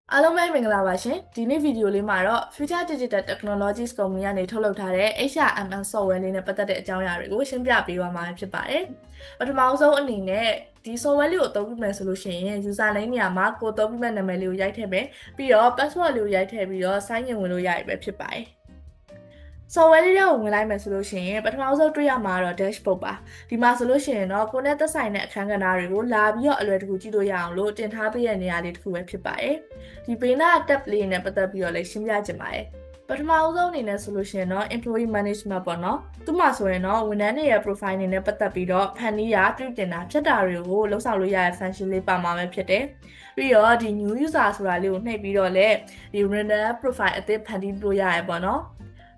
အားလုံးပဲမင်္ဂလာပါရှင်ဒီနေ့ဗီဒီယိုလေးမှာတော့ Future Digital Technologies ကုမ္ပဏီကနေထုတ်လုပ်ထားတဲ့ HRMN software လေးနဲ့ပတ်သက်တဲ့အကြောင်းအရာတွေကိုရှင်းပြပေးသွားမှာဖြစ်ပါတယ်ပထမဆုံးအနေနဲ့ဒီ software လေးကိုအသုံးပြုမယ်ဆိုလို့ရှိရင် user name နေရာမှာကိုယ်သုံးပြုမဲ့နာမည်လေးကိုရိုက်ထည့်မယ်ပြီးတော့ password လေးကိုရိုက်ထည့်ပြီးတော့ sign in ဝင်လို့ရပြီပဲဖြစ်ပါတယ်software လေးတွေကိုဝင်လိုက်မယ်ဆိုလို့ရှိရင်ပထမဆုံးတွေ့ရမှာတော့ dashboard ပါဒီမှာဆိုလို့ရှိရင်တော့ကိုယ်နဲ့သက်ဆိုင်တဲ့အခန်းကဏ္ဍတွေကိုလာပြီးတော့အလွယ်တကူကြည့်လို့ရအောင်လို့တင်ထားပေးတဲ့နေရာလေးတစ်ခုပဲဖြစ်ပါတယ်ဒီဘေးနာ tab လေးနဲ့ပတ်သက်ပြီးတော့လည်းရှင်းပြချင်ပါတယ်ပထမဆုံးအနေနဲ့ဆိုလို့ရှိရင်တော့ employee management ပေါ့နော်သူ့မှာဆိုရင်တော့ဝန်ထမ်းတွေရဲ့ profile တွေနဲ့ပတ်သက်ပြီးတော့ဖန်တီးရပြုတင်တာဖြတ်တာတွေကိုလှုပ်ဆောင်လို့ရတဲ့ function လေးပါမှာပဲဖြစ်တယ်ပြီးတော့ဒီ new user ဆိုတာလေးကိုနှိပ်ပြီးတော့လည်းဒီ random profile အသစ်ဖန်တီးလို့ရရပေါ့နော်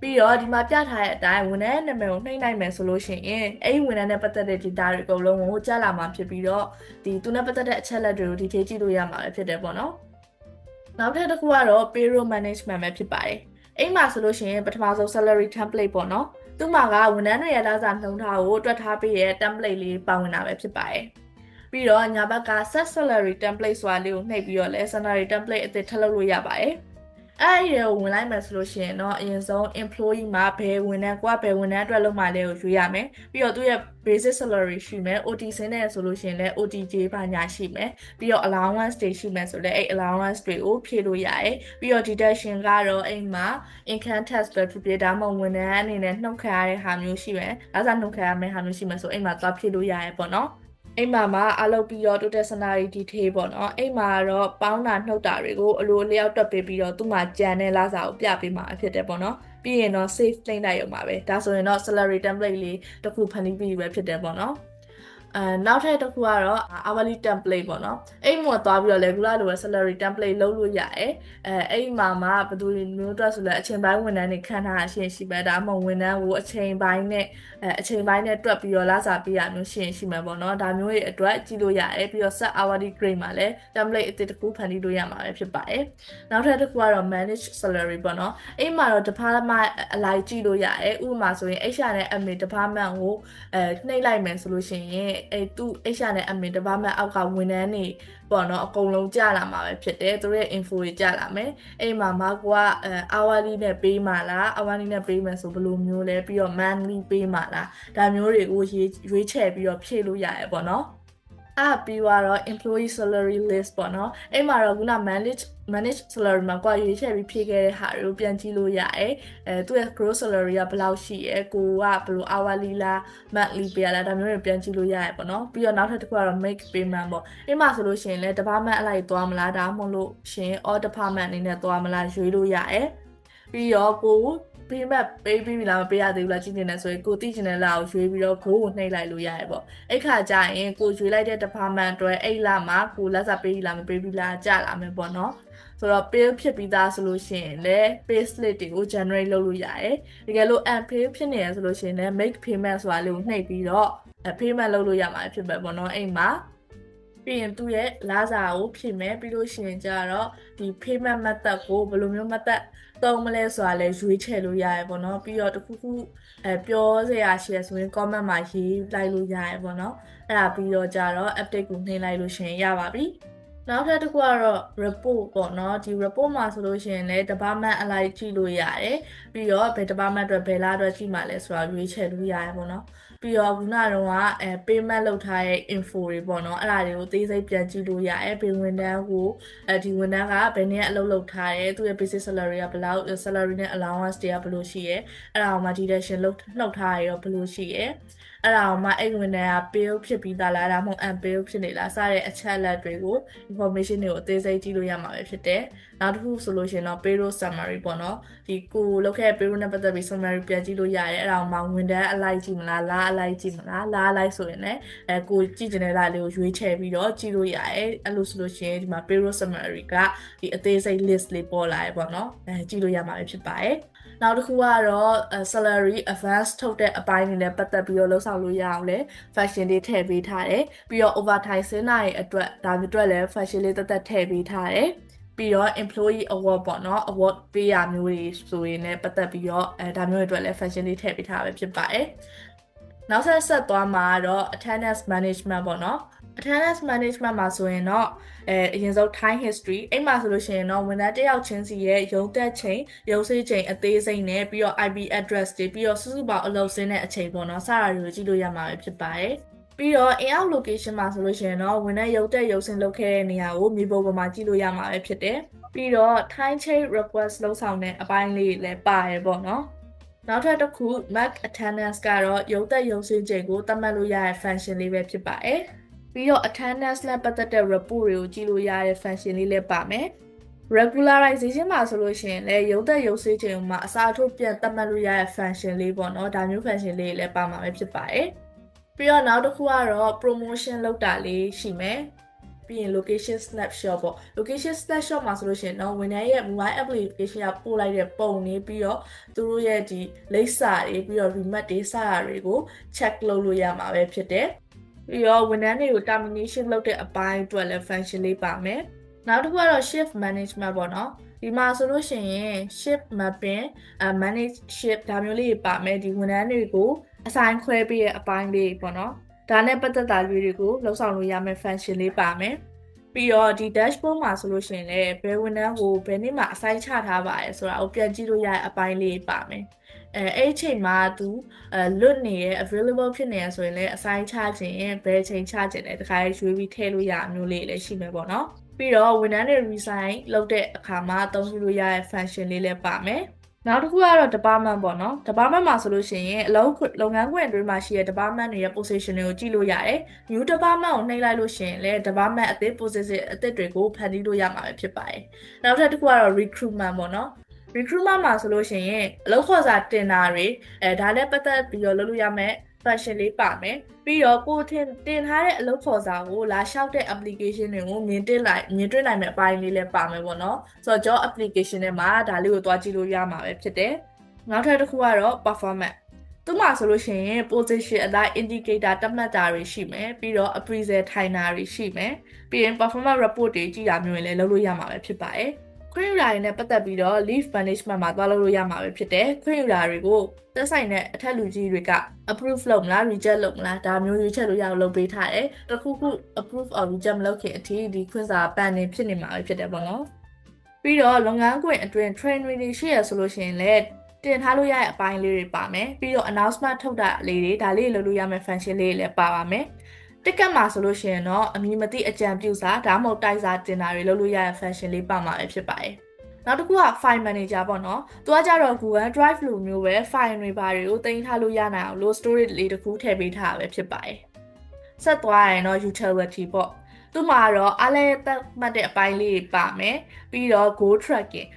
ပြီးတော့ဒီမှာပြထားတဲ့အတိုင်းဝန်ထမ်းနာမည်ကိုနှိပ်နိုင်မယ်ဆိုလို့ရှိရင်အဲ့ဒီဝန်ထမ်းနဲ့ပတ်သက်တဲ့ data တွေအကုန်လုံးကိုကြားလာမှာဖြစ်ပြီးတော့ဒီသူနဲ့ပတ်သက်တဲ့အချက်အလက်တွေကိုဒီထေးကြည့်လို့ရမှာပဲဖြစ်တယ်ပေါ့နော်နောက်ထပ်တစ်ခုကတော့ payroll management ပဲဖြစ်ပါတယ်အဲ့မှာဆိုလို့ရှိရင်ပထမဆုံး salary template ပေါ့နော်သူ့မှာကဝန်ထမ်းတွေရဲ့လစာနှုန်းထားကိုတွက်ထားပေးရဲ့ template လေးပါဝင်တာပဲဖြစ်ပါတယ်ပြီးတော့ညာဘက်က set salary template ဆိုတာလေးကိုနှိပ်ပြီးတော့လဲ salary template အသစ်ထပ်လုပ်လို့ရပါတယ်အဲ့ဒီကိုဝင်လိုက်မယ်ဆိုလို့ရှိရင်တော့အရင်ဆုံး employee မှာဘယ်ဝန်ထမ်းကဘယ်ဝန်ထမ်းအတွက်လုပ်မှလဲကိုရွေးရမယ်ပြီးတော့သူ့ရဲ့ basic salary ရှိမယ် OT ဆင်းနေဆိုလို့ရှိရင်လည်း OTJ ဘာညာရှိမယ်ပြီးတော့ allowance တွေရှိမယ်ဆိုလည်းအဲ့ allowance တွေကိုဖြည့်လို့ရတယ်ပြီးတော့ deduction ကတော့အဲ့မှာ income tax ပဲဖြစ်ဖြစ်ဒါမှမဟုတ်ဝန်ထမ်းအနေနဲ့နှုတ်ခံရတဲ့ဟာမျိုးရှိမယ်ဒါဆိုနှုတ်ခံရမယ့်ဟာမျိုးရှိမယ်ဆိုအဲ့မှာသွားဖြည့်လို့ရတယ်ပေါ့နော်အိမ်မှာအလုပ်ပြီးတော့ total salary detail ပေါ့နော်အိမ်မှာတော့ပေါင်းတာနှုတ်တာတွေကိုအလိုအလျောက်တွက်ပေးပြီးတော့သူ့မှာကြံတဲ့လစာကိုပြပေးမှာဖြစ်တယ်ပေါ့နော်ပြီးရင်တော့ save နှိပ်လိုက်ရုံပါပဲဒါဆိုရင်တော့ salary template လေးတစ်ခုဖန်တီးပြီးပဲဖြစ်တယ်ပေါ့နော်နောက်ထပ်တစ်ခုကတော့ hourly template ပေါ့နော်အဲ့မှာသွားပြီးတော့ regular လိုပဲ salary template လုပ်လို့ရတယ်အဲ့မှာဘယ်သူမျိုးအတွက်ဆိုလဲအချိန်ပိုင်းဝန်ထမ်းတွေခန့်ထားတာရှိပဲဒါမှမဟုတ်ဝန်ထမ်းကိုအချိန်ပိုင်းနဲ့တွက်ပြီးတော့လစာပေးရမျိုးရှိမှာပေါ့နော်ဒါမျိုးတွေအတွက်ကြည့်လို့ရတယ်ပြီးတော့ set hourly grade မှာလည်း template အသစ်တစ်ခုဖန်တီးလို့ရမှာပဲဖြစ်ပါတယ်နောက်ထပ်တစ်ခုကတော့ manage salary ပေါ့နော်အဲ့မှာတော့ department အလိုက်ကြည့်လို့ရတယ်ဥပမာဆိုရင် HR နဲ့ admin department ကိုနှိပ်လိုက်မယ်ဆိုလို့ရှိရင်သူ HR နဲ့ admin department အောက်ကဝန်ထမ်းတွေပေါ့နော်အကုန်လုံးကြာလာမှာပဲဖြစ်တယ်သူတို့ရဲ့ info တွေကြာလာမယ်အဲ့မှာကိုကhourly နဲ့ပေးမှာလား hourly နဲ့ပေးမယ်ဆိုဘယ်လိုမျိုးလဲပြီးတော့ monthly ပေးမှာလားဒါမျိုးတွေကိုရွေးချယ်ပြီးတော့ဖြည့်လို့ရတယ်ပေါ့နော်ပြီးတော့ employee salary list ပေါ့နော်အဲ့မှာတော့ခုန manage salary မှာကိုယ်ရွေးချယ်ပြီးဖြည့်ခဲ့တဲ့ဟာတွေကိုပြန်ကြည့်လို့ရတယ်သူ့ရဲ့ gross salary ကဘယ်လောက်ရှိရဲကိုကဘယ်လို hourly လား monthly ပေးရလားဒါမျိုးတွေပြန်ကြည့်လို့ရတယ်ပေါ့နော်ပြီးတော့နောက်ထပ်တစ်ခုကတော့ make payment ပေါ့အဲ့မှာဆိုလို့ရှိရင်လည်း department အလိုက်သွားမလားဒါမှမဟုတ်လို့ရှင် all department အနေနဲ့သွားမလားရွေးလို့ရတယ်ပြီးတော့ပေးမဲ့ပေးပြီးလားမပေးရသေးဘူးလားကြည့်နေတယ်ဆိုရင်ကိုသိချင်တဲ့လာကိုရွေးပြီးတော့ကိုနှိပ်လိုက်လို့ရတယ်ပေါ့အဲ့ခါကျရင်ကိုရွေးလိုက်တဲ့ department အတွက်အဲ့လာမှာကိုလက်စာပေးလားမပေးဘူးလားကြာလာမယ်ပေါ့နော်ဆိုတော့ pay ဖြစ်ပြီးသားဆိုလို့ရှိရင်လည်း pay slip တွေကို generate လုပ်လို့ရတယ်တကယ်လို့ unpay ဖြစ်နေရဆိုလို့ရှိရင်လည်း make payment ဆိုတာလေးကိုနှိပ်ပြီးတော့ payment လုပ်လို့ရမှာဖြစ်ပဲပေါ့နော်အဲ့မှာပြီးရင်သူ့ရဲ့လစာကိုဖြည့်မယ်ပြီးလို့ရှိရင်ကျတော့ဒီ payment method ကိုဘယ်လိုမျိုး method သုံးမလဲဆိုတာလည်းရွေးချယ်လို့ရတယ်ပေါ့နော်ပြီးတော့တခုခုပြောစရာရှိရဆိုရင် comment မှာရေးလိုက်လို့ရတယ်ပေါ့နော်အဲ့ဒါပြီးတော့ကျတော့ update ကိုနှိပ်လိုက်လို့ရှိရင်ရပါပြီနောက်ထပ်တစ်ခုကတော့ report ပေါ့နော်ဒီ report မှာဆိုလို့ရှိရင်လည်း department အလိုက်ကြည့်လို့ရတယ်ပြီးတော့ဘယ် department အတွက်ဘယ်လားအတွက်ကြည့်မှလဲဆိုတာရွေးချယ်လို့ရတယ်ပေါ့နော်ပြီးတော့ခုနကတော့payment လုပ်ထားတဲ့ info တွေပေါ့နော်အဲ့ဒါတွေကိုအသေးစိတ်ပြန်ကြည့်လို့ရတယ်ဘယ်ဝန်ထမ်းကိုဒီဝန်ထမ်းကဘယ်နှစ်ရက်အလုပ်လုပ်ထားတယ်သူရဲ့ basic salary ကဘယ်လောက် salary နဲ့ allowance တွေကဘယ်လိုရှိရဲအဲ့ဒါကိုမှ deduction နှုတ်ထားရရောဘယ်လိုရှိရဲအဲ့ဒါကိုမှအဲ့ဝန်ထမ်းက bill ဖြစ်ပြီးသားလားဒါမှမဟုတ် unbill ဖြစ်နေလားစတဲ့အချက်အလက်တွေကို information တွေကိုအသေးစိတ်ကြည့်လို့ရမှာပဲဖြစ်တယ်နောက်တစ်ခုဆိုလို့ရှိရင်တော့ payroll summary ပေါ့နော်ဒီကိုလုပ်ခဲ့တဲ့ payroll နဲ့ပတ်သက်ပြီး summary ပြန်ကြည့်လို့ရတယ်အဲ့ဒါကိုမှဝန်ထမ်းအလိုက်ကြည့်မလားလားအလိုက်ကြည့်မလားလားအလိုက်ဆိုရင်လည်းကိုကြည့်ကျင်တဲ့လားလေးကိုရွေးချယ်ပြီးတော့ကြည့်လို့ရတယ်အဲ့လိုဆိုလို့ရှိရင်ဒီမှာ payroll summary ကဒီအသေးစိတ် list လေးပေါ်လာရပေါ့နော်ကြည့်လို့ရမှာပဲဖြစ်ပါတယ်နောက်တစ်ခုကတော့ salary advance ထုတ်တဲ့အပိုင်းတွေနဲ့ပတ်သက်ပြီးတော့လှုပ်ဆောင်လို့ရအောင်လဲ fashion လေးထည့်ပေးထားတယ်ပြီးတော့ overtime ဆင်းတာရဲ့အတွက်ဒါမျိုးအတွက်လည်း fashion လေးတက်ထည့်ပေးထားတယ်ပြီးတော့ employee award ပေါ့နော် award ပေးရမျိုးတွေဆိုရင်လည်းပတ်သက်ပြီးတော့ဒါမျိုးတွေအတွက်လည်း fashion လေးထည့်ပေးထားပဲဖြစ်ပါတယ်နောက်ဆက်သွားမှာတော့ attendance management ပေါ့နော် attendance management မှာဆိုရင်တော့အရင်ဆုံး time history အဲ့မှာဆိုလို့ရှိရင်တော့ဝန်ထမ်းတစ်ယောက်ချင်းစီရဲ့ရုံးတက်ချိန်ရုံးဆေးချိန်အသေးစိတ်နဲ့ပြီးတော့ IP address တွေပြီးတော့စုစုပေါင်းအလုပ်ဆင်းတဲ့အချိန်ပေါ့နော်စတာတွေကိုကြည့်လို့ရမှာပဲဖြစ်ပါတယ်ပြီးတော့ in-out location မှာဆိုလို့ရှိရင်တော့ဝန်ထမ်းရုံးတက်ရုံးဆင်းလုပ်ခဲ့တဲ့နေရာကိုမြေပုံပေါ်မှာကြည့်လို့ရမှာပဲဖြစ်တယ်ပြီးတော့ time change request လုပ်ဆောင်တဲ့အပိုင်းလေးလည်းပါတယ်ပေါ့နော်နောက်ထပ်တစ်ခု mark attendance ကတော့ရုံးတက်ရုံးဆင်းချိန်ကိုသတ်မှတ်လို့ရတဲ့ function လေးပဲဖြစ်ပါတယ်ပြီးတော့ attendance နဲ့ပတ်သက်တဲ့ report တွေကိုကြည့်လို့ရတဲ့ function လေးလည်းပါမယ် regularization မှာဆိုလို့ရှိရင်လည်းရုံးတက်ရုံးဆင်းချိန်မှာအစားထိုးပြန်သတ်မှတ်လို့ရတဲ့ function လေးပေါ့နော်ဒါမျိုး function လေးလည်းပါမှာပဲဖြစ်ပါတယ်ပြီးတော့နောက်တစ်ခုကတော့ promotion လုပ်တာလေးရှိမယ်ပြီးရင် location snapshot ပေါ့ location snapshot မှာဆိုလို့ရှိရင်တော့ဝန်ထမ်းရဲ့ mobile application ကပို့လိုက်တဲ့ပုံတွေပြီးတော့သူတို့ရဲ့ဒီလိပ်စာတွေပြီးတော့ remark တွေစတာတွေကို check လုပ်လို့ရမှာပဲဖြစ်တယ်ပြီးတော့ဝန်ထမ်းတွေကို termination လုပ်တဲ့အပိုင်းအတွက်လည်း function လေးပါမယ်နောက်တစ်ခုကတော့ shift management ပေါ့နော်ဒီမှာဆိုလို့ရှိရင် shift mapping manage shift ဒါမျိုးလေးပါမယ်ဒီဝန်ထမ်းတွေကိုအဆိုင်ခွဲပေးတဲ့အပိုင်းလေးပေါ့နော်ဒါနဲ့ပတ်သက်တာတွေကိုလှုပ်ဆောင်လို့ရမယ့် function လေးပါမယ်ပြီးတော့ဒီ dashboard မှာဆိုလို့ရှိရင်လည်းဘယ်ဝန်ထမ်းကိုဘယ်နေ့မှအဆိုင်ချထားပါလဲဆိုတာကိုပြန်ကြည့်လို့ရတဲ့အပိုင်းလေးပါမယ်အဲ့ချိန်မှာသူလွတ်နေရ available ဖြစ်နေရဆိုရင်လည်းအဆိုင်ချခြင်းဘယ်ချိန်ချခြင်းလဲတခါရွေးပြီးထည့်လို့ရအမျိုးလေးလည်းရှိမယ်ပေါ့နော်ပြီးတော့ဝန်ထမ်းတွေ resign လုပ်တဲ့အခါမှာအသုံးပြုလို့ရတဲ့ function လေးလည်းပါမယ်နောက်တစ်ခုကတော့ department ပေါ့နော် department မှာဆိုလို့ရှိရင်လုပ်ငန်းခွင်အတွင်းမှာရှိတဲ့ department တွေရဲ့ position တွေကိုကြည့်လို့ရတယ် new department ကိုနှိပ်လိုက်လို့ရှိရင်လည်း department အသစ် position အသစ်တွေကိုဖန်တီးလို့ရမှာပဲဖြစ်ပါတယ်နောက်ထပ်တစ်ခုကတော့ recruitment ပေါ့နော် recruitment မှာဆိုလို့ရှိရင်အလုပ်ခေါ်စာတင်တာတွေဒါနဲ့ပတ်သက်ပြီးတော့လုပ်လို့ရမယ့် function လေးပါမယ်ပြီးတော့ကိုတင်ထားတဲ့အလုပ်ခေါ်စာကိုလာလျှောက်တဲ့ application တွေကိုမြင်တွေ့နိုင်မယ့်အပိုင်းလေးလည်းပါမယ်ပေါ့နော်ဆိုတော့ job application ထဲမှာဒါလေးကိုတွားကြည့်လို့ရမှာပဲဖြစ်တယ်နောက်ထပ်တစ်ခုကတော့ performance သူ့မှာဆိုလို့ရှိရင် position အလိုက် indicator တတ်မှတ်တာတွေရှိမယ်ပြီးတော့ appraisal ထိုင်တာတွေရှိမယ်ပြီးရင် performance report တွေကြည့်တာမျိုးတွေလည်းလုပ်လို့ရမှာပဲဖြစ်ပါတယ်ခွင့်ယူတာတွေနဲ့ပတ်သက်ပြီးတော့ leave management မှာသွားလုပ်လို့ရမှာပဲဖြစ်တယ်ခွင့်ယူတာတွေကိုသက်ဆိုင်တဲ့အထက်လူကြီးတွေက approve လုပ်မလား reject လုပ်မလားဒါမျိုးရွေးချယ်လို့ရအောင်လုပ်ပေးထားတယ်တခုခု approve or reject မလုပ်ခင်အထိဒီခွင့်စာ pending ဖြစ်နေမှာပဲဖြစ်တယ်ပေါ့နော်ပြီးတော့လုပ်ငန်းခွင်အတွင်း training တွေရှိရဆိုလို့ရှိရင်လည်းတင်ထားလို့ရတဲ့အပိုင်းလေးတွေပါမယ်ပြီးတော့ announcement ထုတ်တာလေးတွေဒါလေးလုပ်လို့ရမယ့် function လေးတွေလည်းပါပါမယ်တက်ကတ်မှာဆိုလို့ရှိရင်တော့အမည်မသိအကြံပြုစာဒါမှမဟုတ်တိုက်စာတင်တာတွေလုပ်လို့ရတဲ့ function လေးပါမှာပဲဖြစ်ပါတယ်နောက်တစ်ခုက file manager ပေါ့နော်သူကကြတော့ Google Drive လိုမျိုးပဲ file တွေပါတွေကိုတင်ထားလို့ရနိုင်အောင်လို့ storage လေးတစ်ခုထည့်ပေးထားတာပဲဖြစ်ပါတယ်ဆက်သွားရင်တော့ utility ပေါ့သူမှာတော့အားလည်းတက်မှတ်တဲ့အပိုင်းလေးပါမယ်ပြီးတော့ goal tracking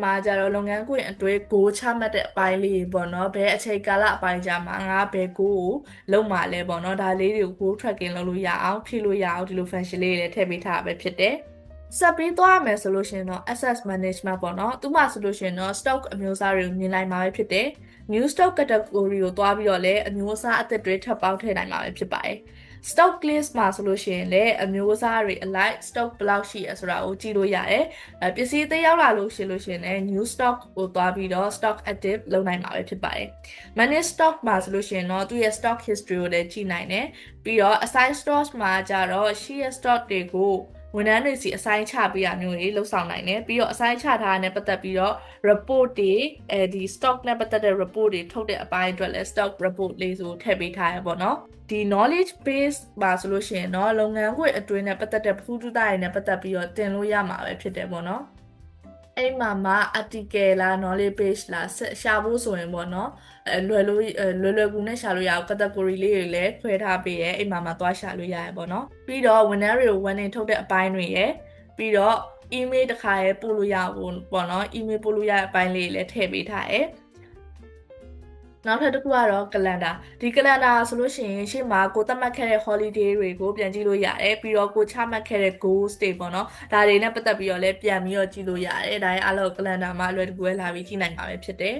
မှာကျတော့လုပ်ငန်းခွင်အတွင်း goal ချမှတ်တဲ့အပိုင်းလေးပေါ့နော်ဘယ်အချိန်ကာလအပိုင်းကြာမှာငါဘယ် goal ကိုလုပ်မှာလဲပေါ့နော်ဒါလေးတွေကို goal tracking လုပ်လို့ရအောင်ဖြည့်လို့ရအောင်ဒီလို function လေးတွေထည့်ပေးထားတာပဲဖြစ်တယ်ဆက်ပြီးသွားမယ်ဆိုလို့ရှိရင်တော့ asset management ပေါ့နော်သူမှဆိုလို့ရှိရင်တော့ stock အမျိုးအစားတွေကိုမြင်နိုင်မှာပဲဖြစ်တယ် new stock category ကိုသွားပြီးတော့လည်းအမျိုးအစားအသစ်တွေထပ်ပေါင်းထည့်နိုင်မှာပဲဖြစ်ပါတယ်stock list မှာဆိုလို့ရှိရင်လည်းအမျိုးအစားတွေအလိုက် stock ဘယ်လောက်ရှိရဆိုတာကိုကြည့်လို့ရတယ်ပစ္စည်းသေးရောက်လာလို့ရှိလို့ရှိရင်လည်း new stock ကိုသွားပြီးတော့ stock active လုပ်နိုင်မှာပဲဖြစ်ပါတယ် manage stock မှာဆိုလို့ရှိရင်တော့သူ့ရဲ့ stock history ကိုလည်းကြည့်နိုင်တယ်ပြီးတော့ assign stocks မှာကျတော့ share stock တွေကိုဝန်ထမ်းတွေစီအဆိုင်ချပေးရမျိုးတွေလှုပ်ဆောင်နိုင်တယ်ပြီးတော့အဆိုင်ချထားတာနဲ့ပတ်သက်ပြီးတော့ report တွေဒီ stock နဲ့ပတ်သက်တဲ့ report တွေထုတ်တဲ့အပိုင်းအတွက်လည်း stock report လေးဆိုထည့်ပေးထားရပေါ့နော်ဒီ knowledge base ပါဆိုလို့ရှိရင်တော့လုပ်ငန်းခွင်အတွင်းနဲ့ပတ်သက်တဲ့ဖူးတူတာတွေနဲ့ပတ်သက်ပြီးတော့တင်လို့ရမှာပဲဖြစ်တယ်ပေါ့နော်အဲ့မှာ article လား knowledge base လားရှာဖို့ဆိုရင်ပေါ့နော်လွယ်ကူနဲ့ရှာလို့ရအောင် category လေးတွေလည်းခွဲထားပေးရဲအဲ့မှာသွားရှာလို့ရရပေါ့နော်ပြီးတော့ဝန်ထမ်းတွေကိုဝန်တင်ထုတ်တဲ့အပိုင်းတွေရယ်ပြီးတော့ email တစ်ခါရယ်ပို့လို့ရဖို့ပေါ့နော် email ပို့လို့ရတဲ့အပိုင်းလေးတွေလည်းထည့်ပေးထားရယ်နောက်ထပ်တစ်ခုကတော့ calendar ဒီ calendar ဆိုလို့ရှိရင်ရှေ့မှာကိုသတ်မှတ်ခဲ့တဲ့ holiday တွေကိုပြန်ကြည့်လို့ရတယ်ပြီးတော့ကိုချမှတ်ခဲ့တဲ့ goals တွေပေါ့နော်ဒါတွေနဲ့ပတ်သက်ပြီးတော့လည်းပြန်ပြီးတော့ကြည့်လို့ရတယ်ဒါရဲ့အားလုံး calendar မှာအလွယ်တကူပဲလာပြီးကြည့်နိုင်မှာပဲဖြစ်တယ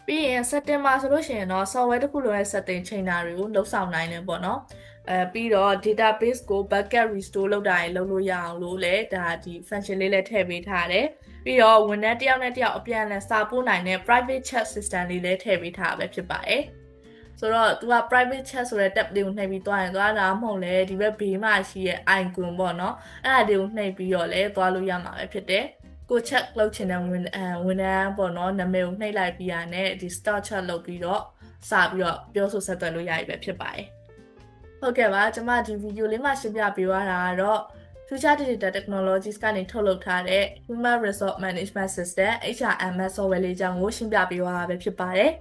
်ပြီးရင် setting မှာဆိုလို့ရှိရင်တော့ software တစ်ခုလုံးရဲ့ setting ချိန်တာတွေကိုလှုပ်ဆောင်နိုင်တယ်ပေါ့နော်ပြီးတော့ database ကို backup restore လုပ်တာတွေလုပ်လို့ရအောင်လို့လည်းဒါဒီ function လေးလည်းထည့်ပေးထားတယ်ပြီးတော့ဝန်ထမ်းတစ်ယောက်နဲ့တစ်ယောက်အပြန်အလှန်စာပို့နိုင်တဲ့ private chat system လေးလည်းထည့်ပေးထားပဲဖြစ်ပါတယ်။ ဆိုတော့ तू က private chat ဆိုတဲ့ tab လေးကိုနှိပ်ပြီးသွားရင်သွားတာမဟုတ်လဲဒီဘက်ဘေးမှာရှိရဲ့ icon ပေါ့နော်အဲ့ဒါလေးကိုနှိပ်ပြီးတော့လဲသွားလို့ရမှာပဲဖြစ်တယ်ကို check လုပ်ချင်တဲ့ဝန်ထမ်းပေါ့နော်နာမည်ကိုနှိပ်လိုက်ပြီးရနဲ့ဒီ start chat လုပ်ပြီးတော့စပြီးတော့ပြောဆိုဆက်သွယ်လို့ရပြီပဲဖြစ်ပါတယ်ဟုတ်ကဲ့ပါကျွန်မဒီဗီဒီယိုလေးမှာရှင်းပြပေးသွားတာကတော့ Future Digital Technologies ကနေထုတ်လုပ်ထားတဲ့ Human Resource Management System HRMS software လေးအကြောင်းကိုရှင်းပြပေးသွားတာပဲဖြစ်ပါတယ်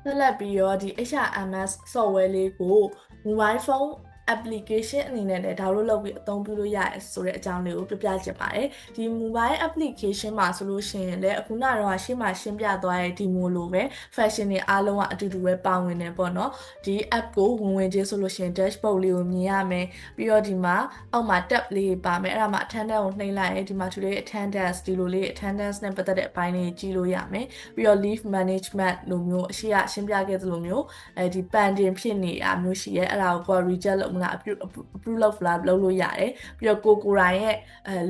ဆက်လက်ပြီးတော့ဒီ HRMS software လေးကို mobile phone application အနေနဲ့လည်း download လုပ်ပြီးအသုံးပြုလို့ရတယ်ဆိုတဲ့အကြောင်းလေးကိုပြပြချင်ပါတယ်ဒီ mobile application မှာဆိုလို့ရှိရင်လည်းအခုနကတော့ရှင်းပြသွားတဲ့ demo လိုပဲ fashion တွေအားလုံးကအတူတူပဲပါဝင်နေပေါ့နော်ဒီ app ကိုဝင်ချင်းဆိုလို့ရှိရင် dashboard လေးကိုမြင်ရမယ်ပြီးတော့ဒီမှာအောက်မှာ tab လေးပါမယ်အဲ့ဒါမှာ attendance ကိုနှိပ်လိုက်ရင်ဒီမှာ today attendance ဒီလိုလေး attendance နဲ့ပတ်သက်တဲ့အပိုင်းလေးကြည့်လို့ရမယ်ပြီးတော့ leave management လိုမျိုးအရှိရရှင်းပြခဲ့သလိုမျိုးဒီ pending ဖြစ်နေတာမျိုးရှိရဲအဲ့ဒါကို reject လုပ်မလား approve လုပ်လားလုပ်လို့ရတယ်ပြီးတော့ကိုရိုင်းရဲ့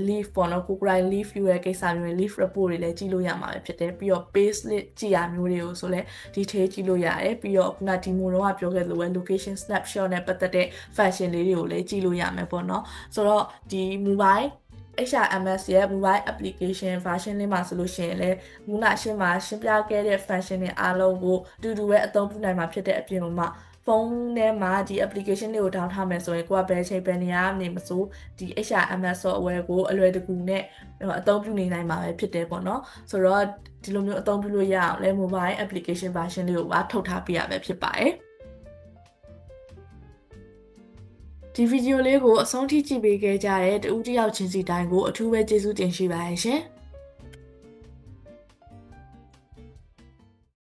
leave ပေါ့နော်ကိုရိုင်း leave ယူရဲ့ကိစ္စမျိုးတွေ leave report တွေလည်းကြည့်လို့ရမှာပဲဖြစ်တယ်ပြီးတော့ page list ကြည့်ရမျိုးတွေကိုဆိုလဲ detail ကြည့်လို့ရတယ်ပြီးတော့ခုနဒီမိုတော့ပြောခဲ့သလိုပဲ location snapshot နဲ့ပတ်သက်တဲ့ function လေးတွေကိုလည်းကြည့်လို့ရမယ်ပေါ့နော်ဆိုတော့ဒီ mobile HRMS ရဲ့ mobile application version လေးမှာဆိုလို့ရှိရင်လည်းခုနရှင်းပြခဲ့တဲ့ function တွေအားလုံးကိုအတူတူပဲအသုံးပြုနိုင်မှာဖြစ်တဲ့အပြင်မှာဖုန်းထဲမှာဒီ application လေးကို download ထားမယ်ဆိုရင်ကိုကဘယ်ချိန်ဘယ်နေရာနေမဆိုဒီ HRMS software ကိုအလွယ်တကူနဲ့အသုံးပြုနေနိုင်မှာပဲဖြစ်တယ်ပေါ့နော်ဆိုတော့ဒီလိုမျိုးအသုံးပြုလို့ရအောင်လဲ mobile application version လေးကိုပါထုတ်ထားပြရပဲဖြစ်ပါတယ်ဒီဗီဒီယိုလေးကိုအဆုံးထိကြည့်ပေးခဲ့ကြတဲ့တဦးတစ်ယောက်ချင်းစီတိုင်းကိုအထူးပဲကျေးဇူးတင်ရှိပါတယ်ရှင်။